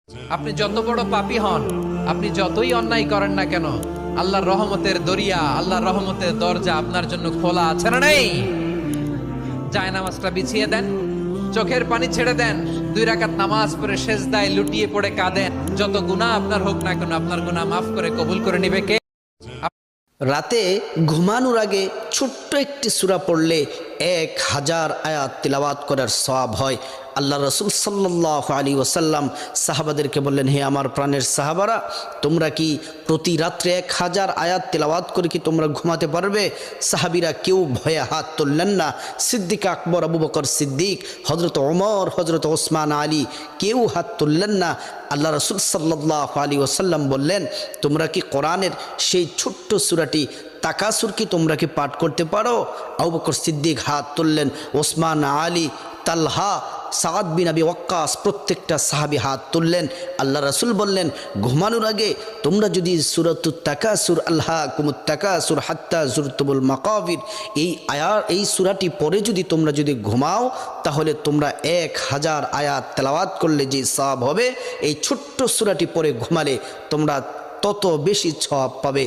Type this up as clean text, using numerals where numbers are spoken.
আপনি যত বড় পাপী হন, আপনি যতই অন্যায় করেন না কেন, আল্লাহর রহমতের দরিয়া, আল্লাহর রহমতের দরজা আপনার জন্য খোলা আছে না নেই? জায়নামাজটা বিছিয়ে দেন, চোখের পানি ছেড়ে দেন, 2 রাকাত নামাজ পড়ে সেজদায় লুটিয়ে পড়ে কাঁদেন। যত গুনাহ আপনার হোক না কেন, আপনার গুনাহ মাফ করে কবুল করে নিবে কে? রাতে ঘুমানোর আগে ছোট্ট একটি সূরা পড়লে 1000 আয়াত তিলাওয়াত করার সওয়াব হয়। আল্লাহ রসুল সাল্লাল্লাহু আলাইহি ওয়াসাল্লাম সাহাবাদেরকে বললেন, হে আমার প্রাণের সাহাবারা, তোমরা কি প্রতি রাত্রে 1000 আয়াত তিলাওয়াত করে কি তোমরা ঘুমাতে পারবে? সাহাবীরা কেউ ভয়ে হাত তুললেন না। সিদ্দিক আকবর, আবু বকর সিদ্দিক, হজরত ওমর, হজরত ওসমান আলী কেউ হাত তুললেন না। আল্লাহ রসুল সাল্লাল্লাহু আলাইহি ওয়াসাল্লাম বললেন, তোমরা কি কোরআনের সেই ছোট্ট সূরাটি তাকাসুর কি তোমরা কি পাঠ করতে পারো? আবু বকর সিদ্দিক হাত তুললেন, ওসমান আলী, তালহা, সাদ বিন আবি ওয়াক্কাস প্রত্যেকটা সাহাবী হাত তুললেন। আল্লাহ রাসূল বললেন, ঘুমানোর আগে তোমরা যদি সূরাতুত তাকাসুর, আলহাকুমুত তাকাসুর হাত্তা যুরতুমুল মাকাবির, এই সূরাটি পড়ে যদি তোমরা যদি ঘুমাও, তাহলে তোমরা 1000 আয়াত তেলাওয়াত করলে যে সওয়াব হবে, এই ছোট্ট সূরাটি পড়ে ঘুমালে তোমরা তত বেশি সওয়াব পাবে।